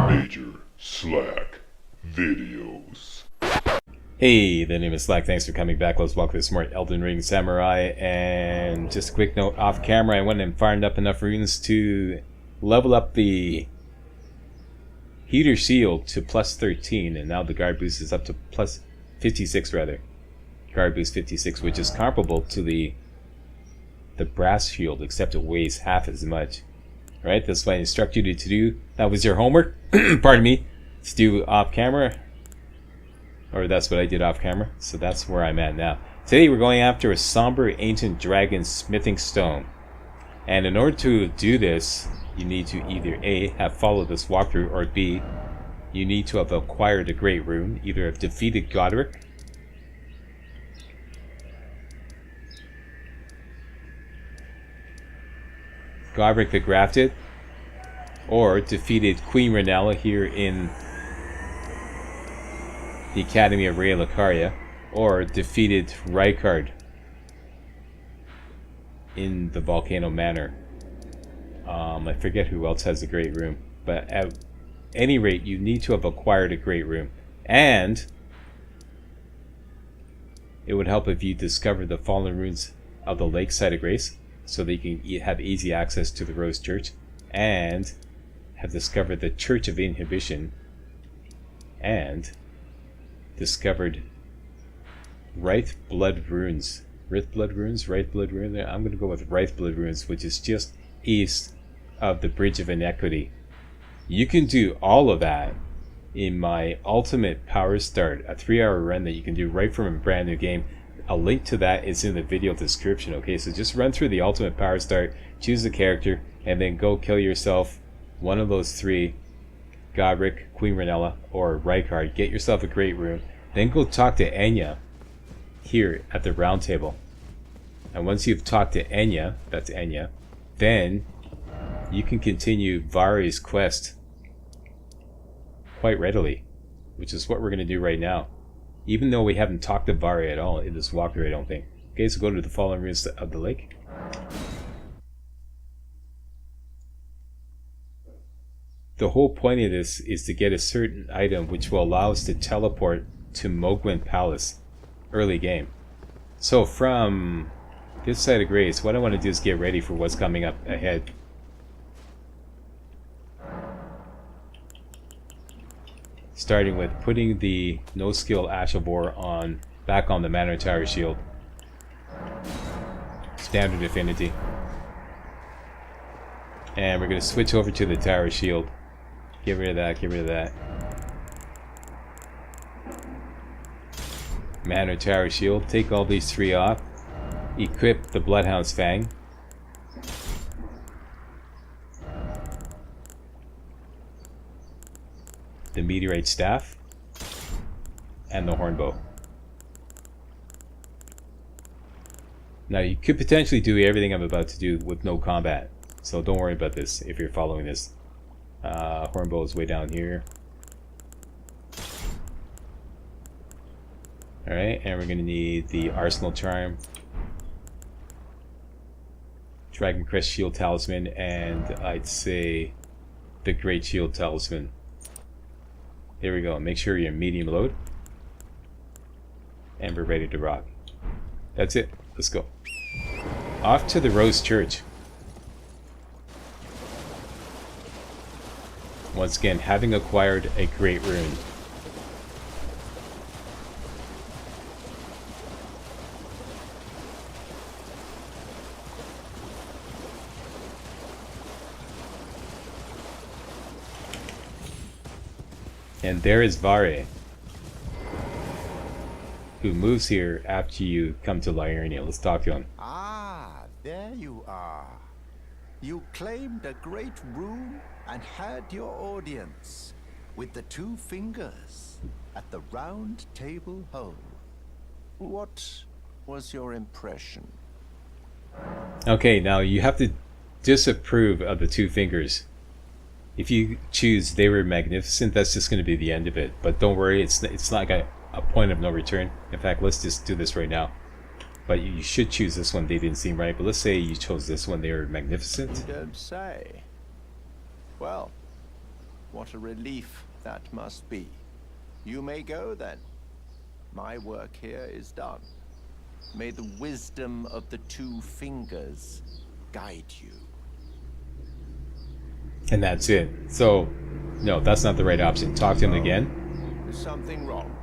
Major Slack Videos. Hey, the name is Slack. Thanks for coming back. Let's welcome this more Elden Ring Samurai. And just a quick note, off camera, I went and farmed up enough runes to level up the heater shield to plus 13, and now the guard boost is up to plus 56 rather. Guard boost 56, which is comparable to the brass shield, except it weighs half as much. Alright, that's what I instruct you to do. That was your homework. Pardon me. Let's do off camera. Or that's what I did off camera. So that's where I'm at now. Today we're going after a Somber Ancient Dragon Smithing Stone. And in order to do this, you need to either A, have followed this walkthrough, or B, you need to have acquired a great rune, either have defeated Godric, the Grafted, or defeated Queen Renella here in the Academy of Rhea Lucaria, or defeated Rykard in the Volcano Manor. I forget who else has a great room, but at any rate, you need to have acquired a great room, and it would help if you discover the fallen runes of the Lakeside of Grace, so that you can have easy access to the Rose Church, and have discovered the Church of Inhibition, and discovered Wraith Blood Runes. Wraith Blood Runes? I'm going to go with Wraith Blood Runes, which is just east of the Bridge of Inequity. You can do all of that in my Ultimate Power Start, a 3-hour run that you can do right from a brand new game. A link to that is in the video description. Okay, so just run through the Ultimate Power Start, choose a character, and then go kill yourself one of those three, Godric, Queen Renella, or Rykard. Get yourself a great rune. Then go talk to Enya here at the round table. And once you've talked to Enya, that's Enya, then you can continue Varre's quest quite readily, which is what we're going to do right now. Even though we haven't talked to Varre at all in this walkthrough, I don't think. Okay, so go to the fallen ruins of the lake. The whole point of this is to get a certain item which will allow us to teleport to Mogwin Palace early game. So from this side of Grace, what I want to do is get ready for what's coming up ahead. Starting with putting the no skill Ashelbor back on the Manor Tower shield. Standard affinity. And we're going to switch over to the tower shield. Get rid of that. Manor Tower shield. Take all these three off. Equip the Bloodhound's Fang. The Meteorite Staff, and the Hornbow. Now you could potentially do everything I'm about to do with no combat, so don't worry about this if you're following this. Hornbow is way down here. Alright, and we're going to need the Arsenal Charm, Dragon Crest Shield Talisman, and I'd say the Great Shield Talisman. There we go. Make sure you're medium load. And we're ready to rock. That's it. Let's go. Off to the Rose Church. Once again, having acquired a great rune. And there is Varre, who moves here after you come to Liurnia. Let's talk to him. Ah, there you are. You claimed a great rune and had your audience with the 2 fingers at the round table hole. What was your impression? Okay, now you have to disapprove of the 2 fingers. If you choose They Were Magnificent, that's just going to be the end of it. But don't worry, it's not like a point of no return. In fact, let's just do this right now. But you should choose this one, They Didn't Seem Right. But let's say you chose this one, They Were Magnificent. You don't say. Well, What a relief that must be. You may go then. My work here is done. May the wisdom of the two fingers guide you. And that's it. So, no, that's not the right option. Talk to him again. Is something wrong?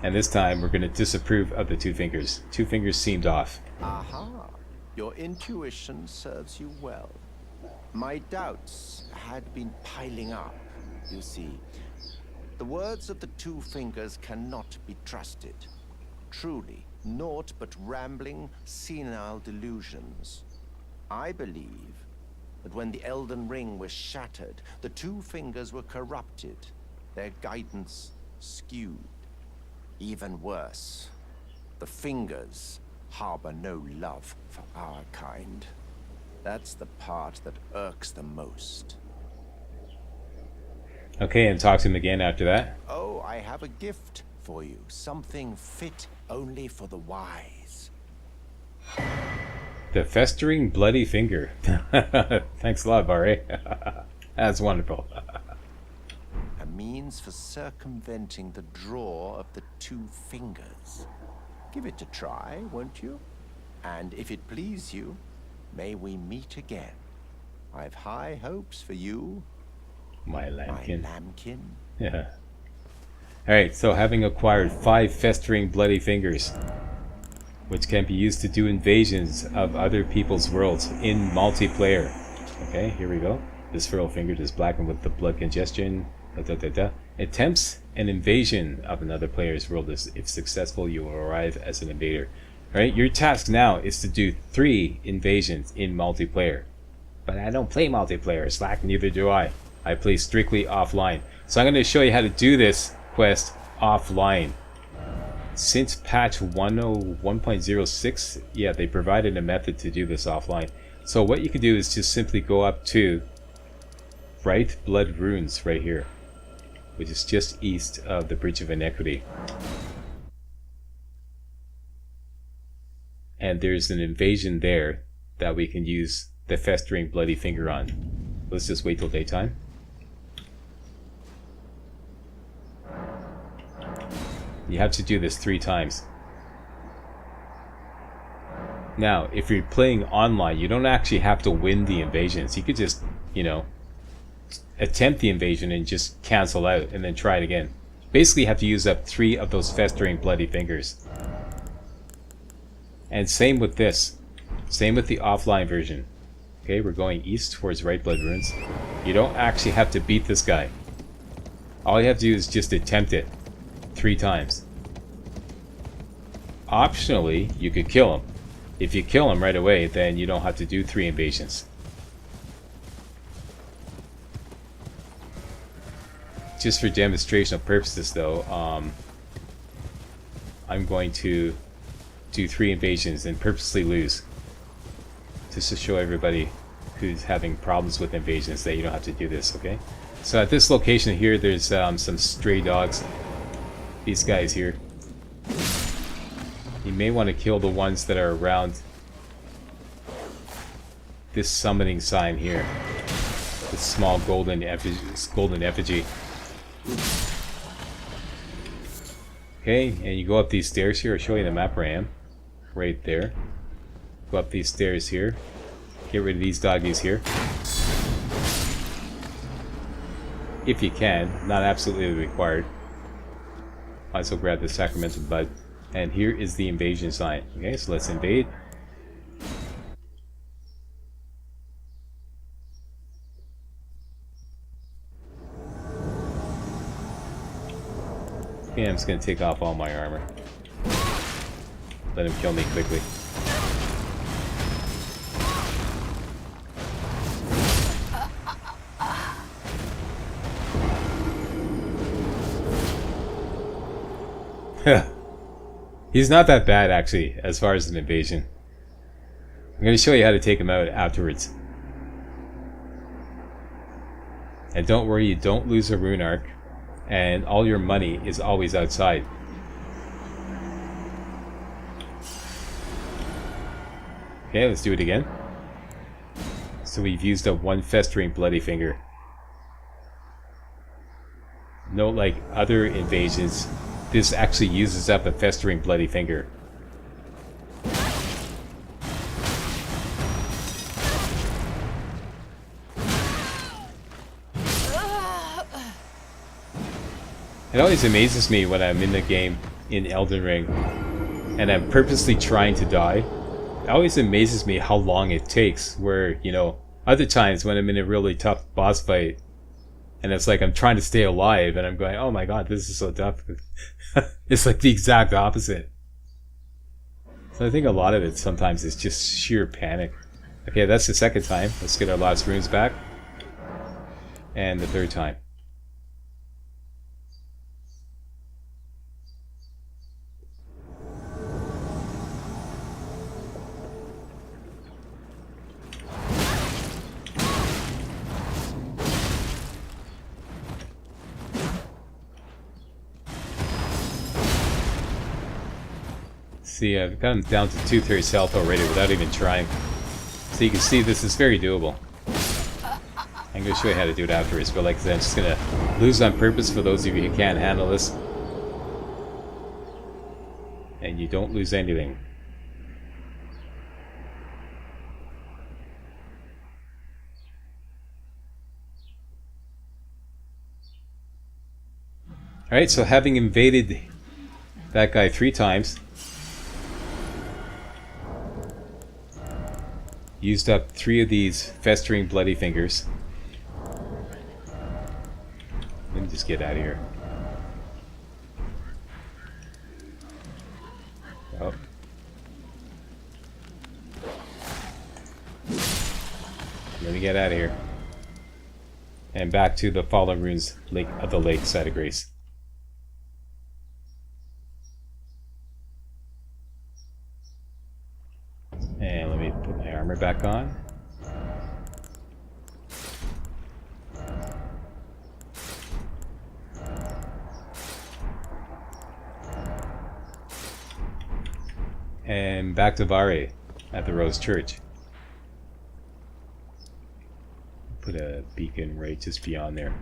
And this time we're going to disapprove of the two fingers. Two fingers seemed off. Aha. Your intuition serves you well. My doubts had been piling up, you see. The words of the two fingers cannot be trusted. Truly, naught but rambling, senile delusions. I believe that when the Elden Ring was shattered, the two fingers were corrupted, their guidance skewed. Even worse, the fingers harbor no love for our kind. That's the part that irks the most. Okay, and talk to him again after that. Oh, I have a gift for you. Something fit only for the wise. The festering bloody finger. Thanks a lot, Varre. That's wonderful. A means for circumventing the draw of the two fingers. Give it a try, won't you? And if it please you, may we meet again. I've high hopes for you, My lambkin. my lambkin. Yeah. Alright, so having acquired 5 festering bloody fingers, which can be used to do invasions of other people's worlds in multiplayer. Okay, here we go. This feral finger is blackened with the blood congestion. Attempts an invasion of another player's world. If successful, you will arrive as an invader. Alright, your task now is to do 3 invasions in multiplayer. But I don't play multiplayer, Slack, neither do I. I play strictly offline. So I'm going to show you how to do this quest offline. Since patch 1.06, yeah, they provided a method to do this offline. So what you can do is just simply go up to Bright Blood Runes right here, which is just east of the Bridge of Inequity. And there's an invasion there that we can use the festering bloody finger on. Let's just wait till daytime. You have to do this 3 times. Now, if you're playing online, you don't actually have to win the invasions. You could just, you know, attempt the invasion and just cancel out and then try it again. Basically, you have to use up 3 of those festering bloody fingers. And same with this. Same with the offline version. Okay, we're going east towards Right Blood Runes. You don't actually have to beat this guy. All you have to do is just attempt it 3 times. Optionally, you could kill him. If you kill him right away, then you don't have to do 3 invasions. Just for demonstrational purposes though, I'm going to do 3 invasions and purposely lose. Just to show everybody who's having problems with invasions that you don't have to do this, okay? So at this location here, there's some stray dogs. These guys here. You may want to kill the ones that are around this summoning sign here. This small golden effigy. Okay, and you go up these stairs here. I'll show you the map where I am. Right there. Go up these stairs here. Get rid of these doggies here. If you can. Not absolutely required. Also grab the sacramental bud. And here is the invasion sign. Okay, so let's invade. Okay, I'm just going to take off all my armor. Let him kill me quickly. He's not that bad actually, as far as an invasion. I'm going to show you how to take him out afterwards. And don't worry, you don't lose a rune arc. And all your money is always outside. Okay, let's do it again. So we've used up 1 festering bloody finger. note, like other invasions, this actually uses up a festering bloody finger. It always amazes me when I'm in the game in Elden Ring and I'm purposely trying to die. It always amazes me how long it takes, where, you know, other times when I'm in a really tough boss fight and it's like I'm trying to stay alive and I'm going, oh my god, this is so tough. It's like the exact opposite. So I think a lot of it sometimes is just sheer panic. Okay, that's the second time. Let's get our last runes back. And the third time. See, I've got him down to 2/3 health already without even trying. So you can see this is very doable. I'm going to show you how to do it afterwards, but like I said, I'm just going to lose on purpose for those of you who can't handle this. And you don't lose anything. Alright, so having invaded that guy 3 times, used up 3 of these festering bloody fingers. Let me just get out of here. Oh. Let me get out of here. And back to the Fallen Runes Lake of the Lake side of Grace. And let me put my armor back on. And back to Varre at the Rose Church. Put a beacon right just beyond there.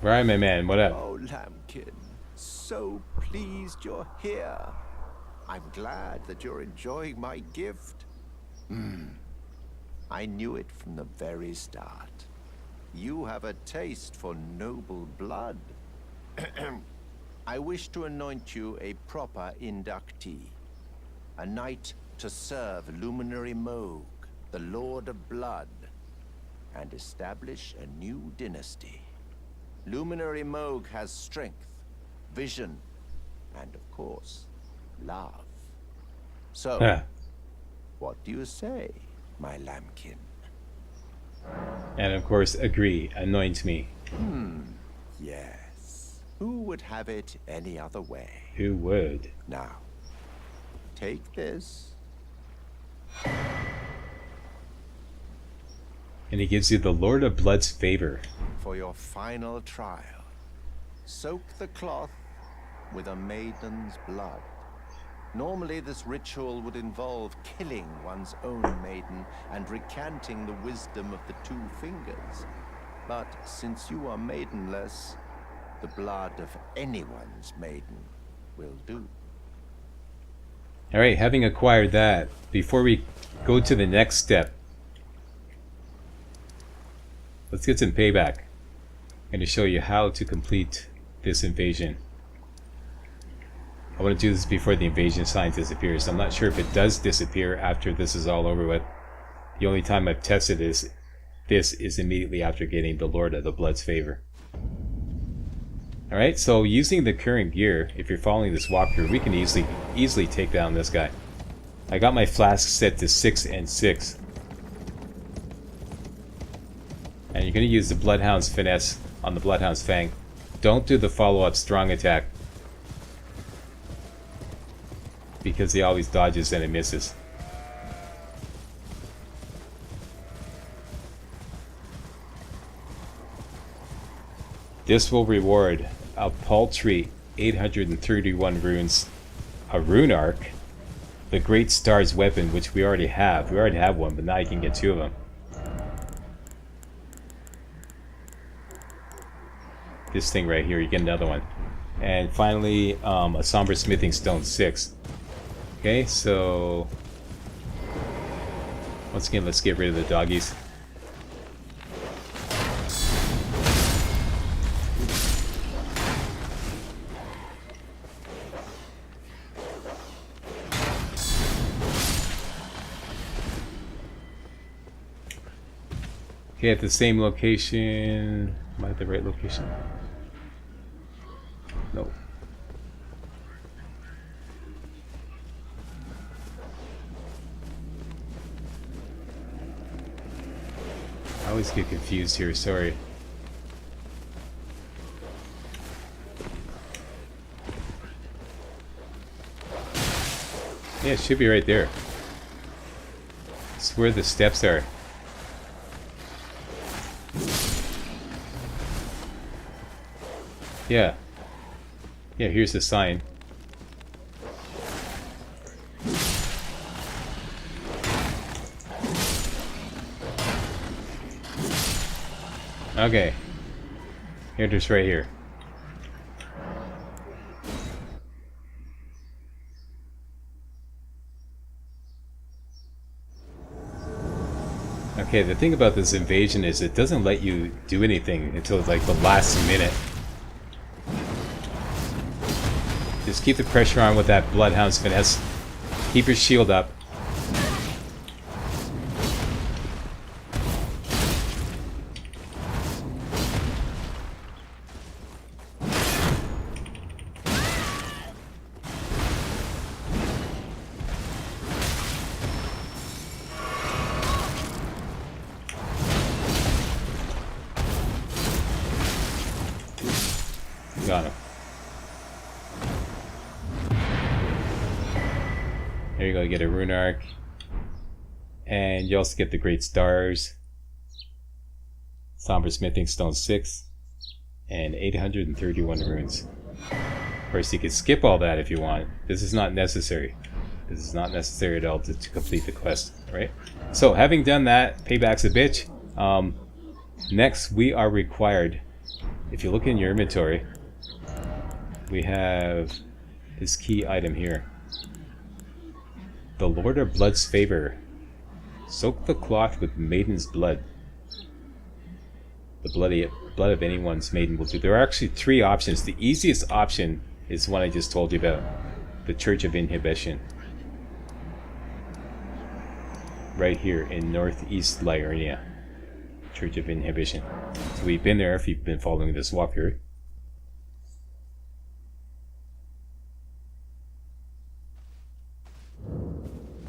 Right, my man, what up? Oh, Lambkin, so pleased you're here. I'm glad that you're enjoying my gift. I knew it from the very start. You have a taste for noble blood. I wish to anoint you a proper inductee. A knight to serve Luminary Moog, the Lord of Blood, and establish a new dynasty. Luminary Moog has strength, vision, and of course, love. So, what do you say, my lambkin? And of course, agree, anoint me. Yes. Who would have it any other way? Who would? Now, take this. And he gives you the Lord of Blood's favor. For your final trial, soak the cloth with a maiden's blood. Normally, this ritual would involve killing one's own maiden and recanting the wisdom of the 2 fingers. But since you are maidenless, the blood of anyone's maiden will do. Alright, having acquired that, before we go to the next step, let's get some payback. I'm going to show you how to complete this invasion. I want to do this before the invasion sign disappears. I'm not sure if it does disappear after this is all over with. The only time I've tested this is immediately after getting the Lord of the Blood's favor. Alright, so using the current gear, if you're following this walkthrough, we can easily take down this guy. I got my flask set to 6 and 6. And you're going to use the Bloodhound's Finesse on the Bloodhound's Fang. Don't do the follow-up strong attack. because he always dodges and it misses. This will reward a paltry 831 runes, a rune arc, the Great Star's weapon, which we already have. We already have one, but now you can get 2 of them. This thing right here, you get another one. And finally, a Somber Smithing Stone 6. Okay, so once again, let's get rid of the doggies. Okay, at the same location. Am I at the right location? No. I always get confused here, sorry. Yeah, it should be right there. It's where the steps are. Yeah. Yeah, here's the sign. Okay. Here it is right here. Okay, the thing about this invasion is it doesn't let you do anything until like the last minute. Just keep the pressure on with that Bloodhound's finesse. Keep your shield up. Got him. There you go, you get a rune arc. And you also get the Great Stars, Somber Smithing Stone 6, and 831 runes. Of course, you can skip all that if you want. This is not necessary. This is not necessary at all to complete the quest, right? So, having done that, payback's a bitch. Next, we are required, if you look in your inventory, we have this key item here. The Lord of Blood's Favor. Soak the cloth with maiden's blood. The blood of anyone's maiden will do. There are actually 3 options. The easiest option is one I just told you about. The Church of Inhibition. Right here in northeast Liurnia. Church of Inhibition. So we've been there if you've been following this walkthrough.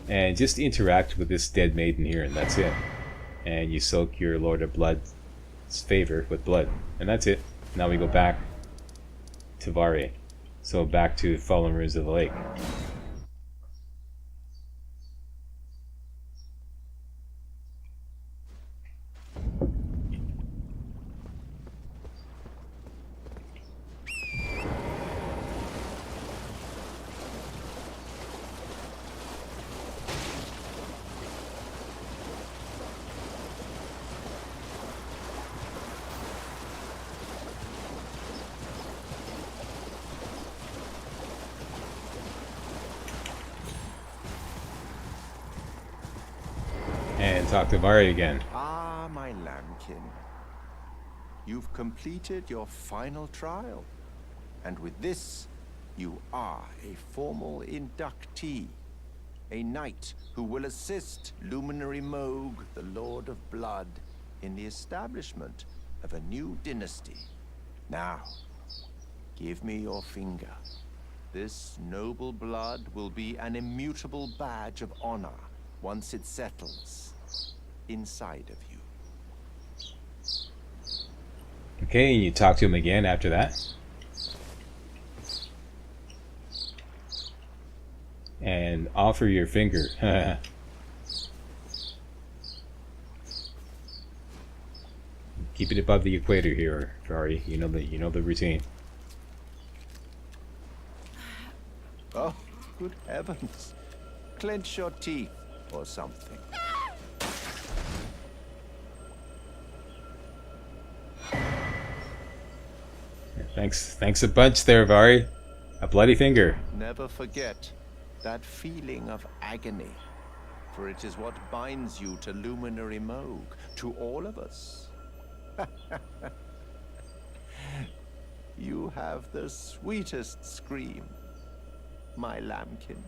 And just interact with this dead maiden here, and that's it. And you soak your Lord of Blood's Favor with blood, and that's it. Now we go back to Varre. So back to Fallen Ruins of the Lake. And talk to Varre again. Ah, my lambkin. You've completed your final trial. And with this, you are a formal inductee. A knight who will assist Luminary Moog, the Lord of Blood, in the establishment of a new dynasty. Now, give me your finger. This noble blood will be an immutable badge of honor once it settles inside of you. Okay, and you talk to him again after that. and offer your finger. Keep it above the equator here, Varre. You know the routine. Oh, good heavens. Clench your teeth or something. Thanks a bunch there, Varre. A bloody finger. Never forget that feeling of agony, for it is what binds you to Luminary Moog, to all of us. You have the sweetest scream, my lambkin.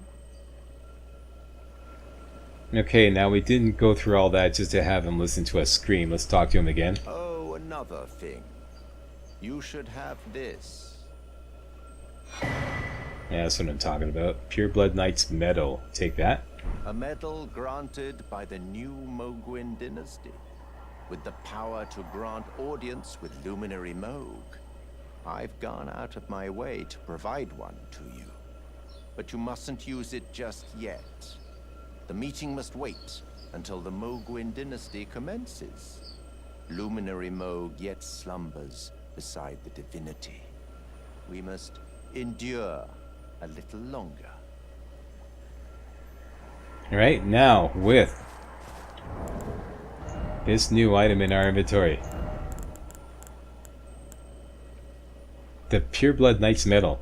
Okay, now we didn't go through all that just to have him listen to us scream. Let's talk to him again. Oh, another thing. You should have this. Yeah, that's what I'm talking about. Pure Blood Knight's medal. Take that. A medal granted by the new Mogwin dynasty, with the power to grant audience with Luminary Moog. I've gone out of my way to provide one to you, but you mustn't use it just yet. The meeting must wait until the Mogwin dynasty commences. Luminary Moog yet slumbers beside the divinity. We must endure a little longer. Alright, now with this new item in our inventory. The Pure Blood Knight's medal.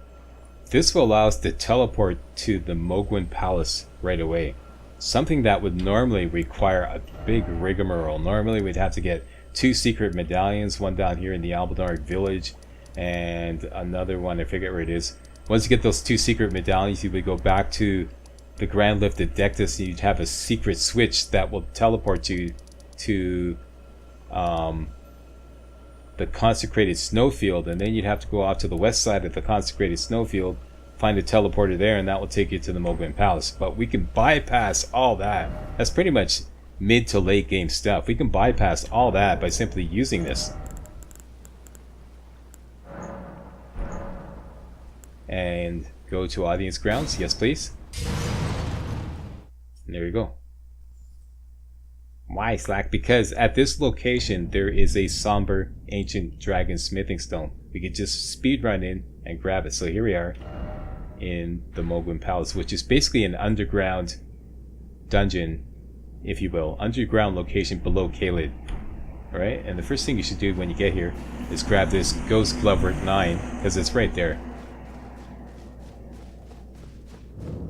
This will allow us to teleport to the Mogwin Palace right away. Something that would normally require a big rigmarole. Normally we'd have to get 2 secret medallions, one down here in the Albadorg village, and another one, I forget where it is. Once you get those 2 secret medallions, you would go back to the Grand Lift at Dectus, and you'd have a secret switch that will teleport you to the consecrated snowfield, and then you'd have to go out to the west side of the consecrated snowfield, find a teleporter there, and that will take you to the Mogwin Palace. But we can bypass all that. That's pretty much mid to late game stuff. We can bypass all that by simply using this. And go to audience grounds. Yes, please. And there you go. Why, Slack? Because at this location there is a Somber Ancient Dragon Smithing Stone. We could just speed run in and grab it. So here we are in the Mogwin Palace, which is basically an underground dungeon, if you will, underground location below Caelid. Alright, and the first thing you should do when you get here is grab this Ghost Glovework 9, because it's right there.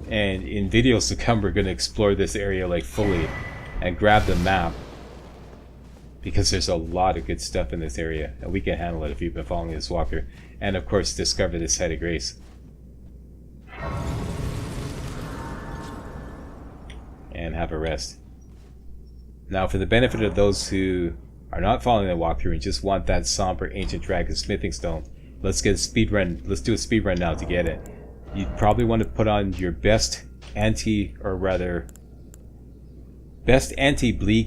And in videos to come, we're going to explore this area like fully and grab the map, because there's a lot of good stuff in this area, and we can handle it if you've been following this walker. And of course, discover this site of grace. And have a rest. Now, for the benefit of those who are not following the walkthrough and just want that Somber Ancient Dragon Smithing Stone, let's get a speed run. Let's do a speed run now to get it. You'd probably want to put on your best anti-bleed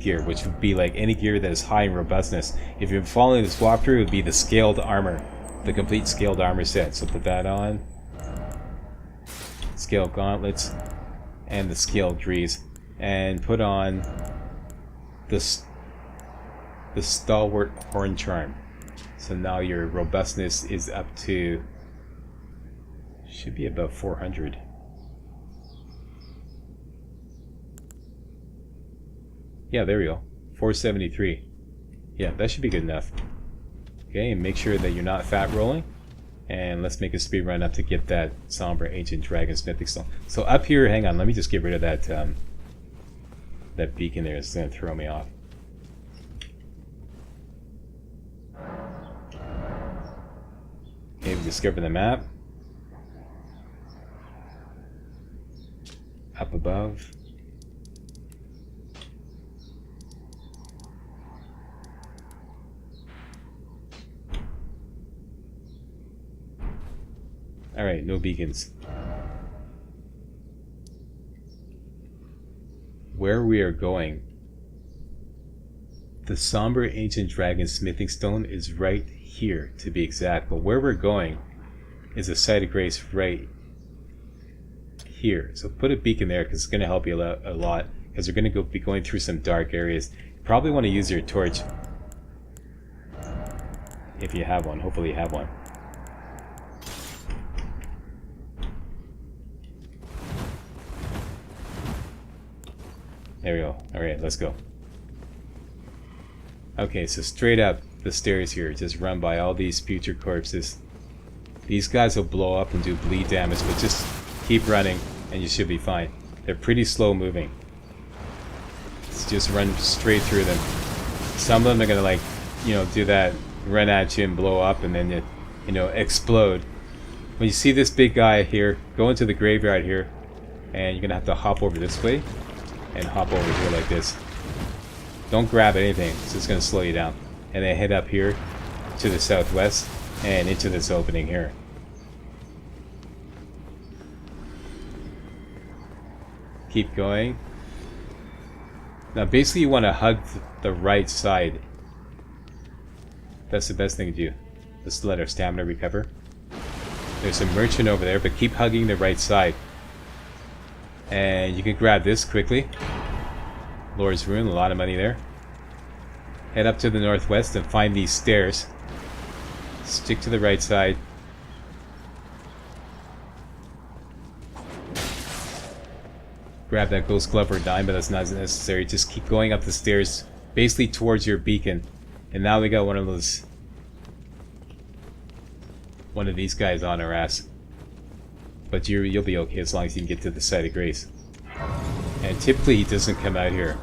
gear, which would be like any gear that is high in robustness. If you're following this walkthrough, it would be the scaled armor, the complete scaled armor set. So put that on. Scaled gauntlets and the scaled greaves, and put on the stalwart horn charm. So now your robustness is up to, should be about 400. Yeah, there we go. 473. Yeah, that should be good enough. Okay, and make sure that you're not fat rolling. And let's make a speed run up to get that Somber Ancient Dragon Smithing Stone. So up here, hang on, let me just get rid of that that beacon there. It's going to throw me off. Okay, we discover the map. Up above. Alright, no beacons. Where we are going, the Somber Ancient Dragon Smithing Stone is right here, to be exact. But where we're going is a site of grace right here. So put a beacon there because it's going to help you a lot. Because you're going to be going through some dark areas. You probably want to use your torch. If you have one. Hopefully you have one. There we go. Alright, let's go. Okay, so straight up the stairs here. Just run by all these future corpses. These guys will blow up and do bleed damage, but just keep running and you should be fine. They're pretty slow moving. Just run straight through them. Some of them are gonna, like, you know, do that, run at you and blow up and then you know, explode. When you see this big guy here, go into the graveyard here and you're gonna have to hop over this way and hop over here like this. Don't grab anything, it's just gonna slow you down. And then head up here to the southwest and into this opening here. Keep going. Now basically you want to hug the right side. That's the best thing to do. Let's let our stamina recover. There's a merchant over there, but keep hugging the right side. And you can grab this quickly. Lord's Rune, a lot of money there. Head up to the northwest and find these stairs. Stick to the right side. Grab that ghost glove or dime, but that's not necessary. Just keep going up the stairs, basically towards your beacon. And now we got one of these guys on our ass. But you'll be okay as long as you can get to the site of grace. And typically he doesn't come out here.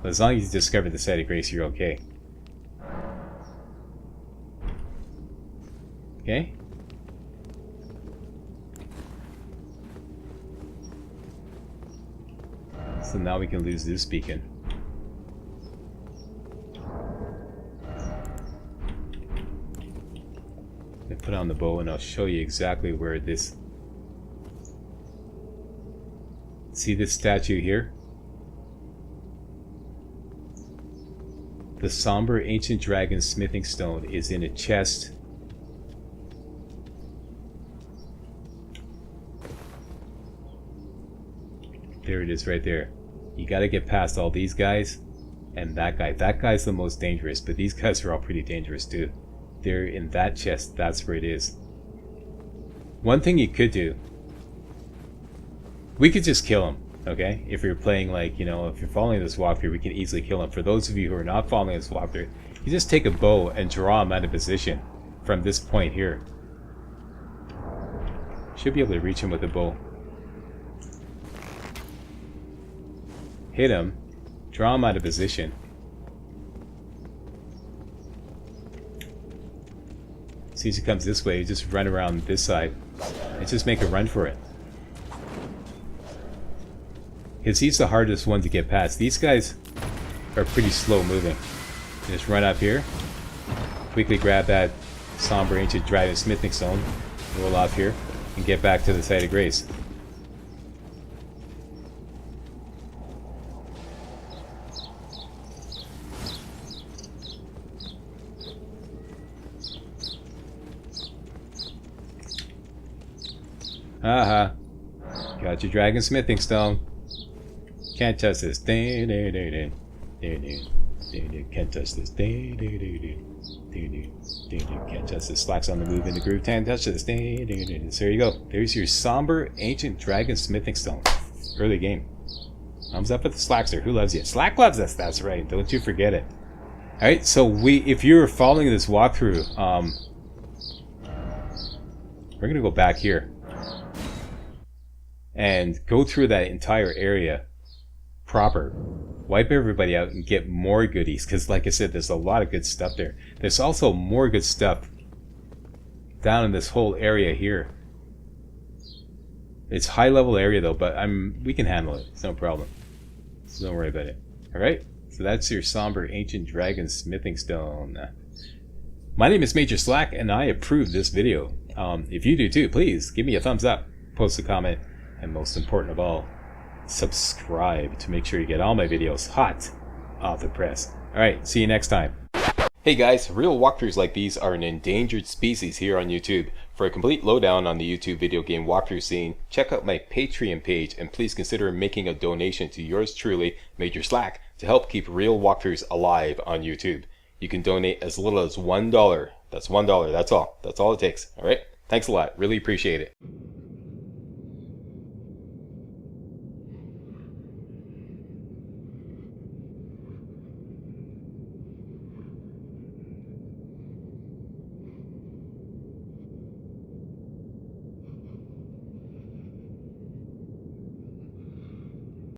But as long as you discover the site of grace, you're okay. Okay? So now we can lose this beacon. I put on the bow and I'll show you exactly where this... See this statue here? The Somber Ancient Dragon Smithing Stone is in a chest. There it is right there. You gotta get past all these guys and that guy. That guy's the most dangerous, but these guys are all pretty dangerous too. They're in that chest, that's where it is. One thing you could do, we could just kill him, okay? If you're playing, like, you know, if you're following this walkthrough, we can easily kill him. For those of you who are not following this walkthrough, you just take a bow and draw him out of position from this point here. Should be able to reach him with a bow. Hit him, draw him out of position. As soon as he comes this way, you just run around this side and just make a run for it. Because he's the hardest one to get past. These guys are pretty slow moving. Just run up here, quickly grab that Somber Ancient Dragon Smithing Stone, roll off here, and get back to the site of grace. Aha. Got your Dragon Smithing Stone. Can't touch this. Can't touch this. Can't touch this. Slacks on the move in the groove. Can't touch this. So there you go. There's your Somber Ancient Dragon Smithing Stone. Early game. Thumbs up at the Slackster. Who loves you? Slack loves us. That's right. Don't you forget it. Alright, so if you're following this walkthrough, we're going to go back here. And go through that entire area proper, wipe everybody out and get more goodies, because like I said, there's a lot of good stuff there. There's also more good stuff down in this whole area here. It's high level area though, but we can handle it. It's no problem, so don't worry about it. Alright, so that's your Somber Ancient Dragon Smithing Stone. My name is Major Slack and I approve this video. If you do too, please give me a thumbs up, post a comment, and most important of all, subscribe to make sure you get all my videos hot off the press. Alright, see you next time. Hey guys, real walkthroughs like these are an endangered species here on YouTube. For a complete lowdown on the YouTube video game walkthrough scene, check out my Patreon page and please consider making a donation to yours truly, Major Slack, to help keep real walkthroughs alive on YouTube. You can donate as little as $1. That's $1, that's all. That's all it takes, alright? Thanks a lot, really appreciate it.